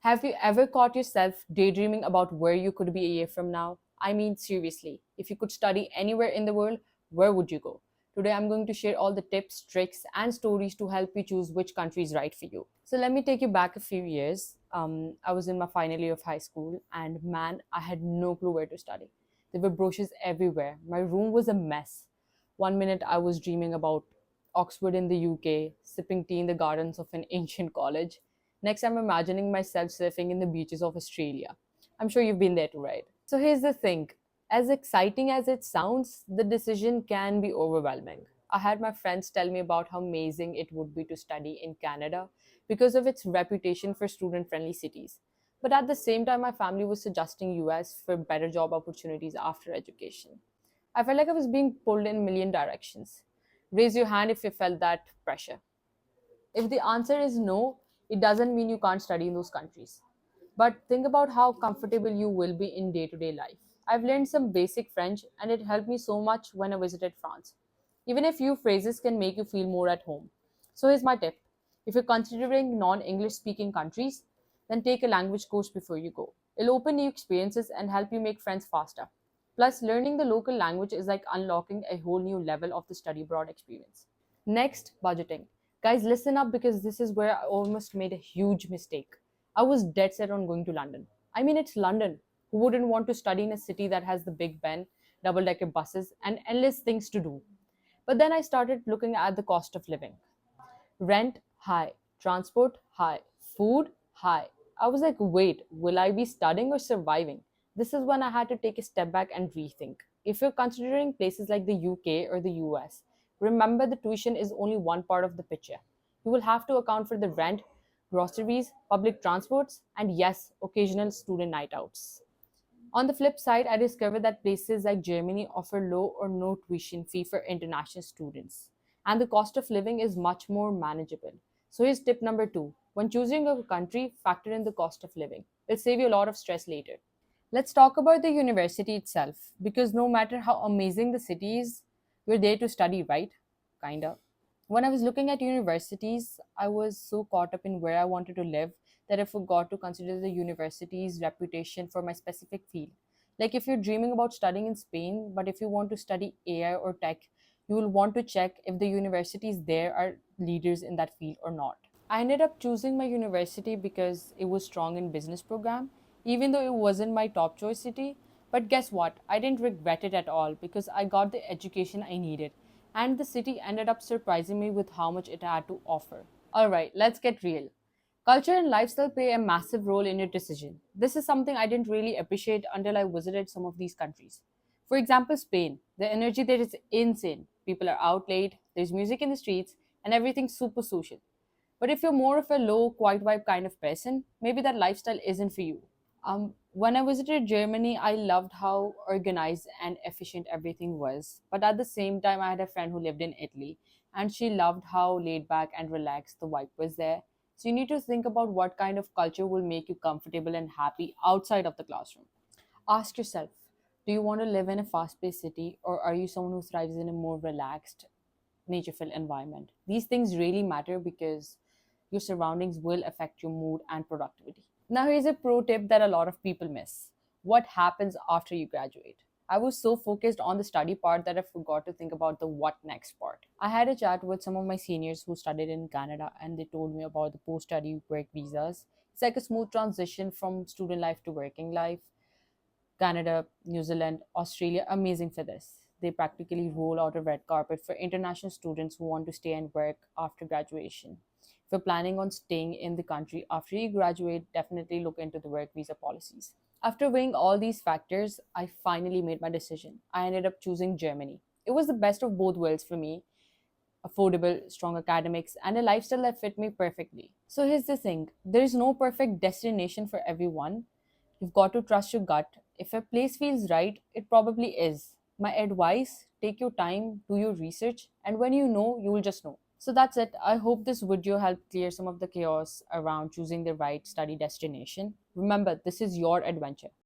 Have you ever caught yourself daydreaming about where you could be a year from now? I mean, seriously, if you could study anywhere in the world, where would you go? Today, I'm going to share all the tips, tricks, and stories to help you choose which country is right for you. So, let me take you back a few years. I was in my final year of high school, and man, I had no clue where to study. There were brochures everywhere. My room was a mess. One minute, I was dreaming about Oxford in the UK, sipping tea in the gardens of an ancient college. Next, I'm imagining myself surfing in the beaches of Australia. I'm sure you've been there too, right? So here's the thing, as exciting as it sounds, the decision can be overwhelming. I had my friends tell me about how amazing it would be to study in Canada because of its reputation for student friendly cities. But at the same time, my family was suggesting US for better job opportunities after education. I felt like I was being pulled in a million directions. Raise your hand if you felt that pressure. If the answer is no, it doesn't mean you can't study in those countries. But think about how comfortable you will be in day to day life. I've learned some basic French and it helped me so much when I visited France. Even a few phrases can make you feel more at home. So here's my tip. If you're considering non English speaking countries, then take a language course before you go. It'll open new experiences and help you make friends faster. Plus, learning the local language is like unlocking a whole new level of the study abroad experience. Next, budgeting. Guys, listen up because this is where I almost made a huge mistake. I was dead set on going to London. I mean, it's London. Who wouldn't want to study in a city that has the Big Ben, double decker buses, and endless things to do? But then I started looking at the cost of living. Rent, high. Transport, high. Food, high. I was like, wait, will I be studying or surviving? This is when I had to take a step back and rethink. If you're considering places like the UK or the US, remember the tuition is only one part of the picture. You will have to account for the rent, groceries, public transports, and yes, occasional student night outs. On the flip side, I discovered that places like Germany offer low or no tuition fee for international students, and the cost of living is much more manageable. So here's tip number two. When choosing a country, factor in the cost of living. It'll save you a lot of stress later. Let's talk about the university itself, because no matter how amazing the city is, you're there to study, right? Kinda. When I was looking at universities, I was so caught up in where I wanted to live that I forgot to consider the university's reputation for my specific field. Like if you're dreaming about studying in Spain, but if you want to study AI or tech, you will want to check if the universities there are leaders in that field or not. I ended up choosing my university because it was strong in business program, even though it wasn't my top choice city. But guess what? I didn't regret it at all because I got the education I needed, and the city ended up surprising me with how much it had to offer. Alright, let's get real. Culture and lifestyle play a massive role in your decision. This is something I didn't really appreciate until I visited some of these countries. For example, Spain. The energy there is insane. People are out late, there's music in the streets, and everything's super social. But if you're more of a low, quiet vibe kind of person, maybe that lifestyle isn't for you. When I visited Germany, I loved how organized and efficient everything was. But at the same time, I had a friend who lived in Italy, and she loved how laid back and relaxed the vibe was there. So you need to think about what kind of culture will make you comfortable and happy outside of the classroom. Ask yourself, do you want to live in a fast paced city, or are you someone who thrives in a more relaxed, nature filled environment? These things really matter because your surroundings will affect your mood and productivity. Now, here's a pro tip that a lot of people miss. What happens after you graduate? I was so focused on the study part that I forgot to think about the what next part. I had a chat with some of my seniors who studied in Canada and they told me about the post study work visas. It's like a smooth transition from student life to working life. Canada, New Zealand, Australia, amazing for this. They practically roll out a red carpet for international students who want to stay and work after graduation. If you're planning on staying in the country after you graduate, definitely look into the work visa policies. After weighing all these factors, I finally made my decision. I ended up choosing Germany. It was the best of both worlds for me, affordable, strong academics, and a lifestyle that fit me perfectly. So here's the thing, there is no perfect destination for everyone. You've got to trust your gut. If a place feels right, it probably is. My advice, take your time, do your research, and when you know, you will just know. So that's it. I hope this video helped clear some of the chaos around choosing the right study destination. Remember, this is your adventure.